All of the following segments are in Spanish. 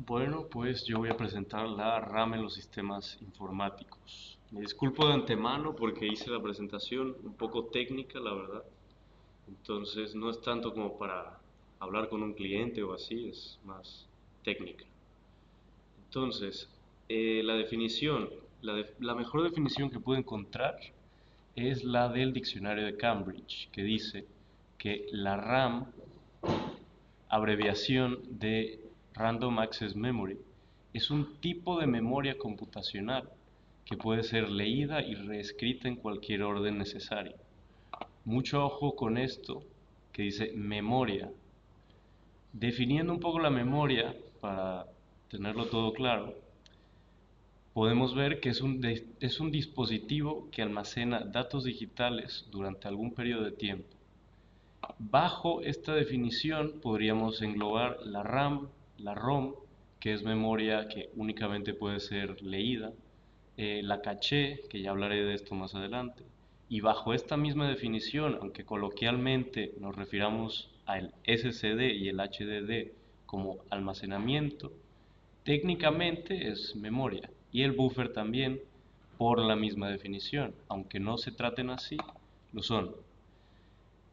Bueno, pues yo voy a presentar la RAM en los sistemas informáticos. Me disculpo de antemano porque hice la presentación un poco técnica, la verdad. Entonces no es tanto como para hablar con un cliente o así, es más técnica. Entonces, la definición, la mejor definición que puedo encontrar es la del diccionario de Cambridge, que dice que la RAM, abreviación de Random Access Memory, es un tipo de memoria computacional que puede ser leída y reescrita en cualquier orden necesario. Mucho ojo con esto que dice memoria. Definiendo un poco la memoria, para tenerlo todo claro, podemos ver que es un dispositivo que almacena datos digitales durante algún periodo de tiempo. Bajo esta definición podríamos englobar la RAM, la ROM, que es memoria que únicamente puede ser leída, la caché, que ya hablaré de esto más adelante, y bajo esta misma definición, aunque coloquialmente nos refiramos al SSD y el HDD como almacenamiento, técnicamente es memoria, y el buffer también por la misma definición, aunque no se traten así, lo son.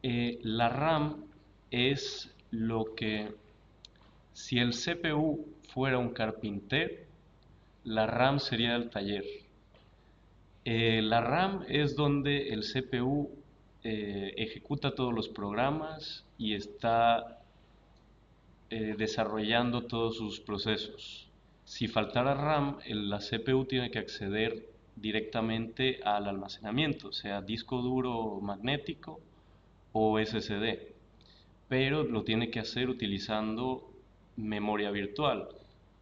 La RAM es lo que, si el CPU fuera un carpintero, la RAM sería el taller. La RAM es donde el CPU ejecuta todos los programas y está desarrollando todos sus procesos. Si faltara RAM, la CPU tiene que acceder directamente al almacenamiento, sea disco duro magnético o SSD, pero lo tiene que hacer utilizando memoria virtual.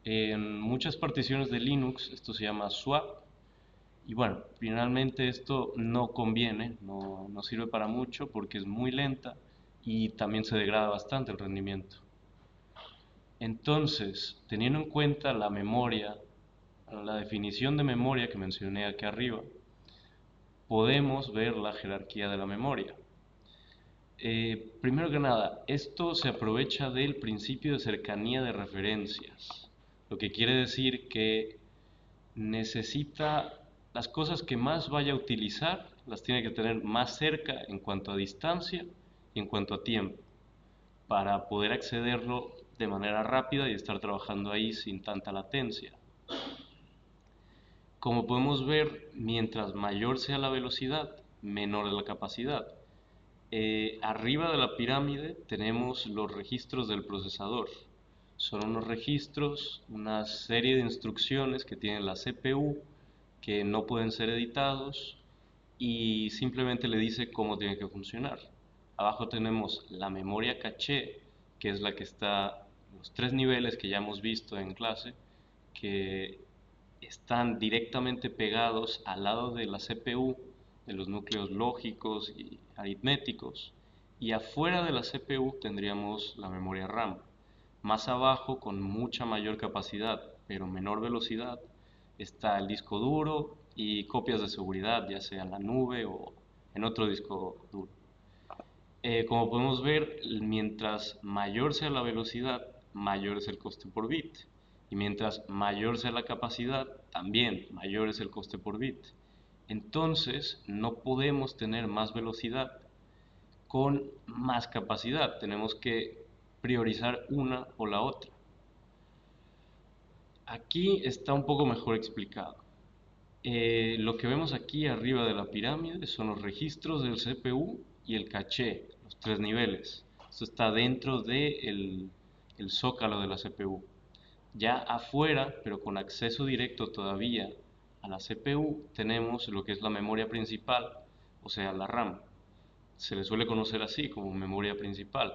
En muchas particiones de Linux esto se llama swap y bueno, finalmente esto no conviene, no sirve para mucho porque es muy lenta y también se degrada bastante el rendimiento. Entonces, teniendo en cuenta la memoria, la definición de memoria que mencioné aquí arriba, podemos ver la jerarquía de la memoria. Primero que nada, esto se aprovecha del principio de cercanía de referencias, lo que quiere decir que necesita las cosas que más vaya a utilizar, las tiene que tener más cerca en cuanto a distancia y en cuanto a tiempo, para poder accederlo de manera rápida y estar trabajando ahí sin tanta latencia. Como podemos ver, mientras mayor sea la velocidad, menor es la capacidad. Arriba de la pirámide tenemos los registros del procesador. Son unos registros, una serie de instrucciones que tiene la CPU que no pueden ser editados y simplemente le dice cómo tiene que funcionar. Abajo tenemos la memoria caché, que es la que está en los tres niveles que ya hemos visto en clase, que están directamente pegados al lado de la CPU, de los núcleos lógicos y aritméticos, y afuera de la CPU tendríamos la memoria RAM. Más abajo, con mucha mayor capacidad, pero menor velocidad, está el disco duro y copias de seguridad, ya sea en la nube o en otro disco duro. Como podemos ver, mientras mayor sea la velocidad, mayor es el coste por bit. Y mientras mayor sea la capacidad, también mayor es el coste por bit. Entonces, no podemos tener más velocidad con más capacidad. Tenemos que priorizar una o la otra. Aquí está un poco mejor explicado. Lo que vemos aquí arriba de la pirámide son los registros del CPU y el caché, los tres niveles. Esto está dentro del el zócalo de la CPU. Ya afuera, pero con acceso directo todavía a la CPU, tenemos lo que es la memoria principal, o sea, la RAM. Se le suele conocer así como memoria principal.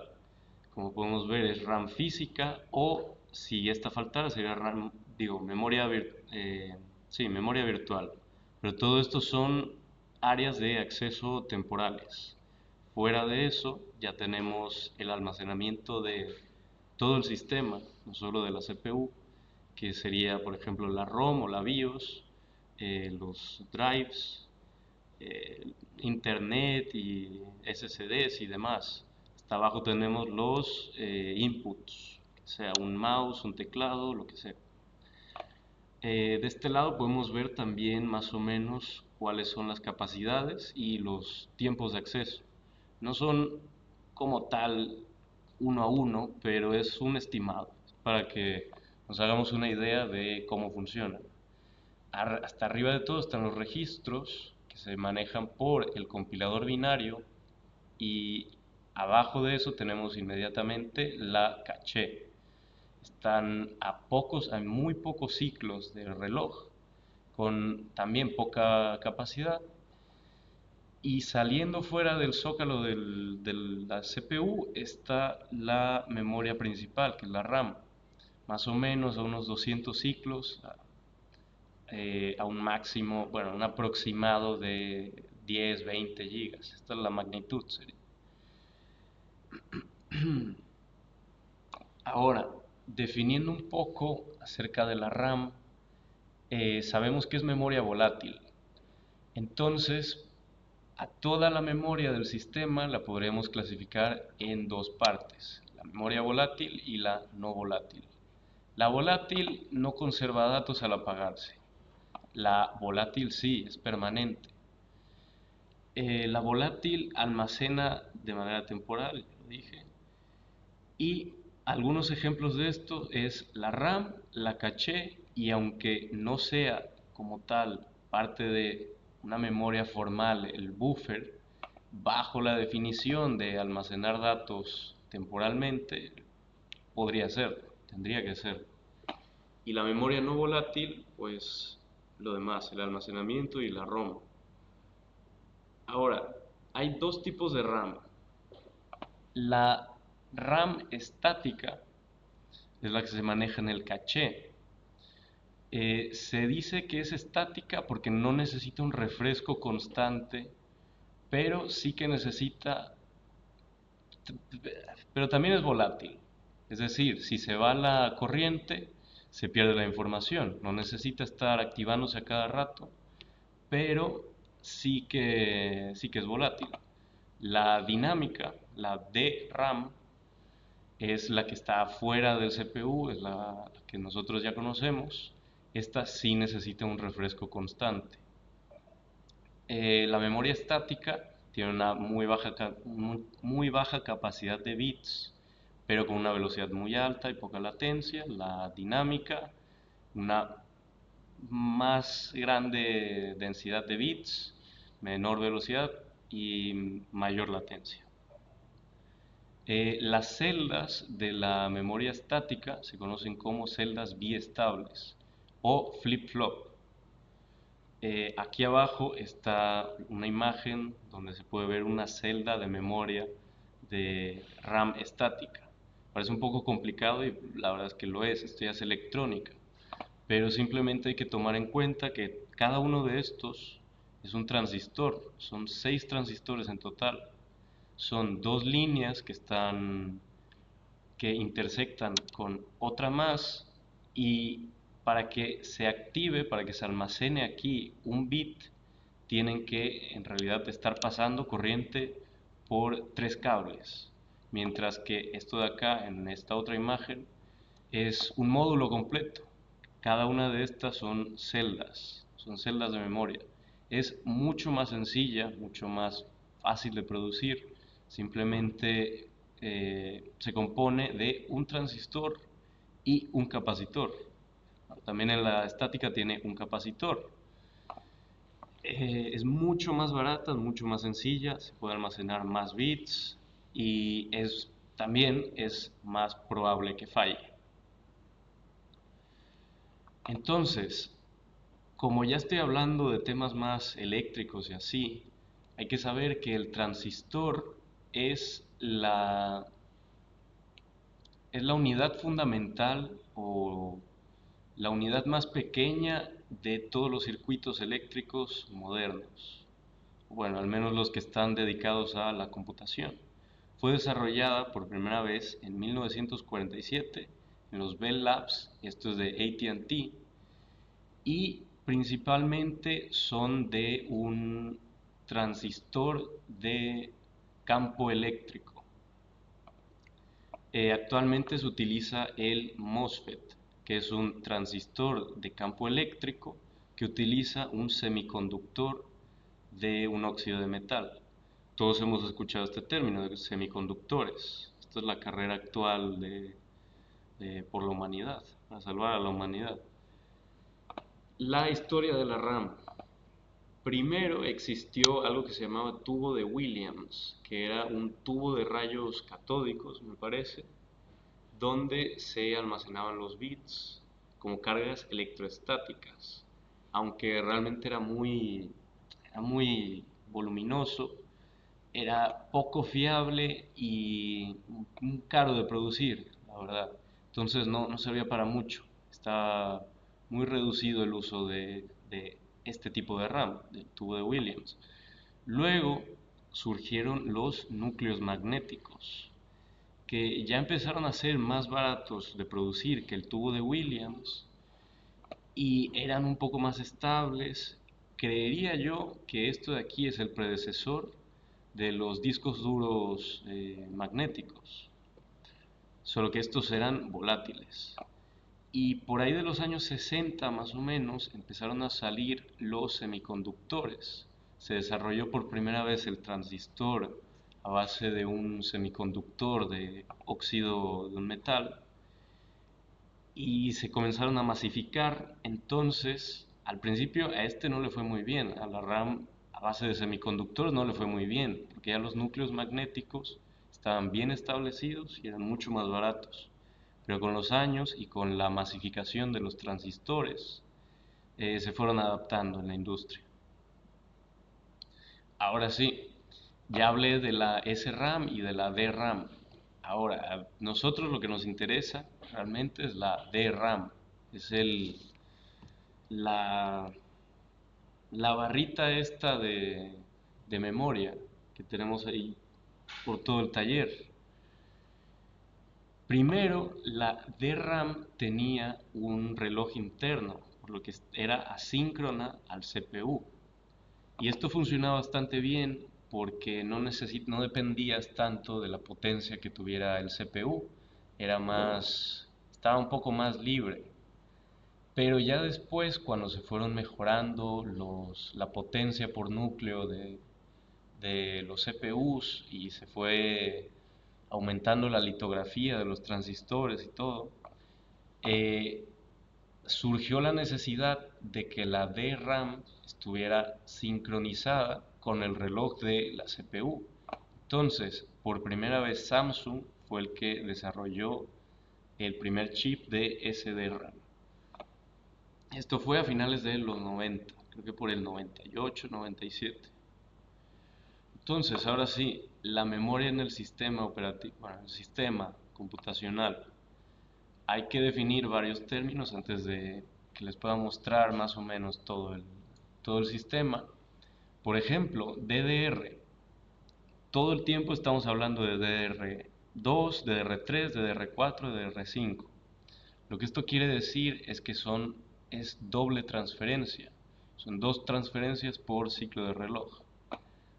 Como podemos ver, es RAM física o si esta faltara sería RAM, digo, memoria virtual. Pero todo esto son áreas de acceso temporales. Fuera de eso, ya tenemos el almacenamiento de todo el sistema, no solo de la CPU, que sería, por ejemplo, la ROM o la BIOS, los drives, internet y SSDs y demás. Hasta abajo tenemos los inputs, que sea un mouse, un teclado, lo que sea. De este lado podemos ver también más o menos cuáles son las capacidades y los tiempos de acceso. No son como tal uno a uno, pero es un estimado para que nos hagamos una idea de cómo funciona. Hasta arriba de todo están los registros que se manejan por el compilador binario y abajo de eso tenemos inmediatamente la caché. Están a muy pocos ciclos del reloj, con también poca capacidad. Y saliendo fuera del zócalo de la CPU está la memoria principal, que es la RAM, más o menos a unos 200 ciclos, a un máximo, bueno, un aproximado de 10, 20 gigas. Esta es la magnitud, sería. Ahora, definiendo un poco acerca de la RAM, sabemos que es memoria volátil. Entonces, a toda la memoria del sistema la podremos clasificar en dos partes, la memoria volátil y la no volátil. La volátil no conserva datos al apagarse. La volátil sí, es permanente. La volátil almacena de manera temporal, ya lo dije. Y algunos ejemplos de esto es la RAM, la caché, y aunque no sea como tal parte de una memoria formal, el buffer, bajo la definición de almacenar datos temporalmente, podría ser, tendría que ser. Y la memoria no volátil, pues lo demás, el almacenamiento y la ROM. Ahora, hay dos tipos de RAM. La RAM estática es la que se maneja en el caché. Se dice que es estática porque no necesita un refresco constante, pero sí que necesita, pero también es volátil. Es decir, si se va la corriente, se pierde la información. No necesita estar activándose a cada rato, pero sí que es volátil. La dinámica, la DRAM, es la que está fuera del CPU, es la que nosotros ya conocemos. Esta sí necesita un refresco constante. La memoria estática tiene una muy baja capacidad de bits, pero con una velocidad muy alta y poca latencia. La dinámica, una más grande densidad de bits, menor velocidad y mayor latencia. Las celdas de la memoria estática se conocen como celdas biestables o flip-flop. Aquí abajo está una imagen donde se puede ver una celda de memoria de RAM estática. Parece un poco complicado y la verdad es que lo es, esto ya es electrónica. Pero simplemente hay que tomar en cuenta que cada uno de estos es un transistor, son 6 transistores en total. Son dos líneas que intersectan con otra más, y para que se active, para que se almacene aquí un bit, tienen que en realidad estar pasando corriente por 3 cables, mientras que esto de acá en esta otra imagen es un módulo completo. Cada una de estas son celdas de memoria. Es mucho más sencilla, mucho más fácil de producir. Simplemente se compone de un transistor y un capacitor. También en la estática tiene un capacitor. Es mucho más barata, es mucho más sencilla, se puede almacenar más bits y también es más probable que falle. Entonces, como ya estoy hablando de temas más eléctricos y así, hay que saber que el transistor es la unidad fundamental o la unidad más pequeña de todos los circuitos eléctricos modernos. Bueno, al menos los que están dedicados a la computación. Fue desarrollada por primera vez en 1947 en los Bell Labs, esto es de AT&T, y principalmente son de un transistor de campo eléctrico. Actualmente se utiliza el MOSFET, que es un transistor de campo eléctrico que utiliza un semiconductor de un óxido de metal. Todos hemos escuchado este término de semiconductores. Esta es la carrera actual por la humanidad, para salvar a la humanidad. La historia de la RAM. Primero existió algo que se llamaba tubo de Williams, que era un tubo de rayos catódicos, me parece, donde se almacenaban los bits como cargas electroestáticas, aunque realmente era muy voluminoso, era poco fiable y caro de producir, la verdad. Entonces no servía para mucho. Está muy reducido el uso de este tipo de RAM, del tubo de Williams. Luego surgieron los núcleos magnéticos, que ya empezaron a ser más baratos de producir que el tubo de Williams y eran un poco más estables. Creería yo que esto de aquí es el predecesor de los discos duros magnéticos, solo que estos eran volátiles. Y por ahí de los años 60 más o menos empezaron a salir los semiconductores. Se desarrolló por primera vez el transistor a base de un semiconductor de óxido de un metal y se comenzaron a masificar. Entonces, al principio a este no le fue muy bien, a la RAM a base de semiconductores no le fue muy bien, porque ya los núcleos magnéticos estaban bien establecidos y eran mucho más baratos. Pero con los años y con la masificación de los transistores, se fueron adaptando en la industria. Ahora sí, ya hablé de la SRAM y de la DRAM. Ahora, a nosotros lo que nos interesa realmente es la DRAM. Es la, la barrita esta de memoria que tenemos ahí por todo el taller. Primero, la DRAM tenía un reloj interno, por lo que era asíncrona al CPU. Y esto funcionaba bastante bien porque no dependías tanto de la potencia que tuviera el CPU. Estaba un poco más libre. Pero ya después, cuando se fueron mejorando la potencia por núcleo de los CPUs y se fue aumentando la litografía de los transistores y todo, eh, surgió la necesidad de que la DRAM estuviera sincronizada con el reloj de la CPU. Entonces, por primera vez Samsung fue el que desarrolló el primer chip de SDRAM. Esto fue a finales de los 90, creo que por el 98, 97. Entonces, ahora sí, la memoria en el sistema operativo, bueno, el sistema computacional. Hay que definir varios términos antes de que les pueda mostrar más o menos todo el sistema. Por ejemplo, DDR. Todo el tiempo estamos hablando de DDR2, DDR3, DDR4, DDR5. Lo que esto quiere decir es que es doble transferencia. Son dos transferencias por ciclo de reloj.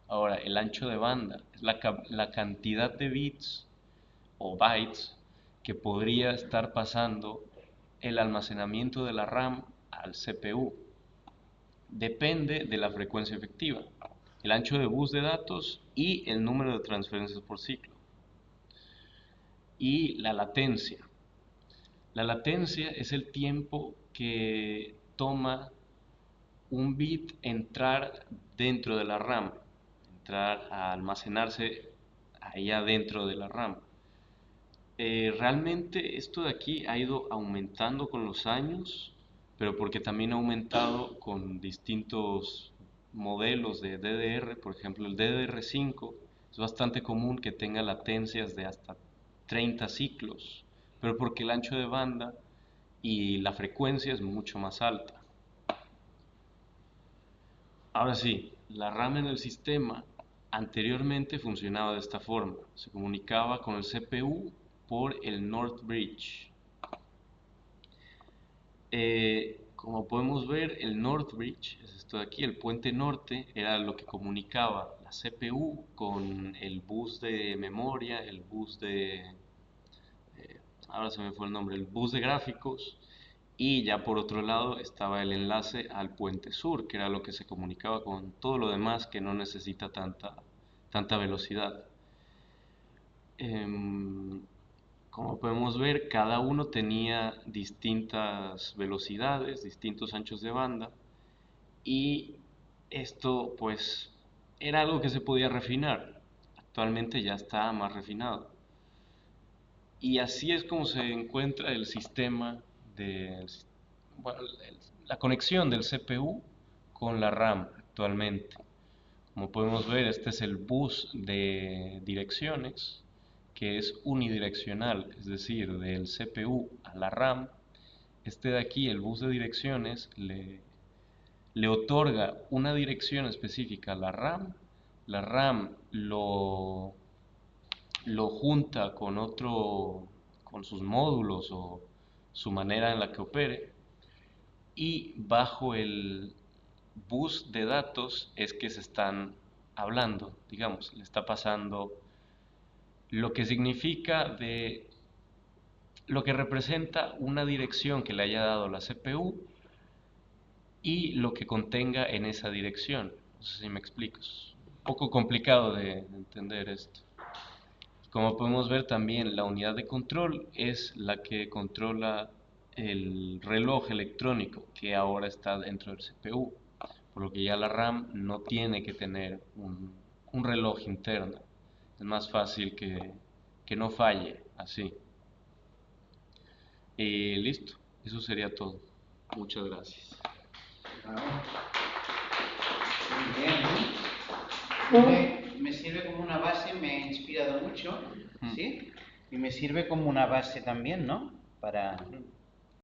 Ahora, el ancho de banda es la cantidad de bits o bytes que podría estar pasando el almacenamiento de la RAM al CPU. Depende de la frecuencia efectiva, el ancho de bus de datos y el número de transferencias por ciclo. Y la latencia. La latencia es el tiempo que toma un bit entrar dentro de la RAM, entrar a almacenarse ahí adentro de la RAM. Realmente esto de aquí ha ido aumentando con los años, pero porque también ha aumentado con distintos modelos de DDR. Por ejemplo, el DDR5 es bastante común que tenga latencias de hasta 30 ciclos, pero porque el ancho de banda y la frecuencia es mucho más alta. Ahora sí, la RAM en el sistema anteriormente funcionaba de esta forma. Se comunicaba con el CPU por el North Bridge. Como podemos ver, el North Bridge, es esto de aquí, el puente norte, era lo que comunicaba la CPU con el bus de memoria, el bus ahora se me fue el nombre, el bus de gráficos, y ya por otro lado estaba el enlace al puente sur, que era lo que se comunicaba con todo lo demás que no necesita tanta velocidad. Em, Como podemos ver, cada uno tenía distintas velocidades, distintos anchos de banda, y esto pues era algo que se podía refinar. Actualmente ya está más refinado. Y así es como se encuentra el sistema de, bueno, la conexión del CPU con la RAM actualmente. Como podemos ver, este es el bus de direcciones, que es unidireccional, es decir, del CPU a la RAM. Este de aquí, el bus de direcciones, le otorga una dirección específica a la RAM lo junta con con sus módulos o su manera en la que opere, y bajo el bus de datos es que se están hablando, digamos, le está pasando lo que significa lo que representa una dirección que le haya dado la CPU y lo que contenga en esa dirección. No sé si me explico, es un poco complicado de entender esto. Como podemos ver también, la unidad de control es la que controla el reloj electrónico que ahora está dentro del CPU, por lo que ya la RAM no tiene que tener un reloj interno. Es más fácil que no falle así. Y listo, eso sería todo. Muchas gracias. Muy bien. Me sirve como una base, me ha inspirado mucho, ¿sí? Y me sirve como una base también, ¿no?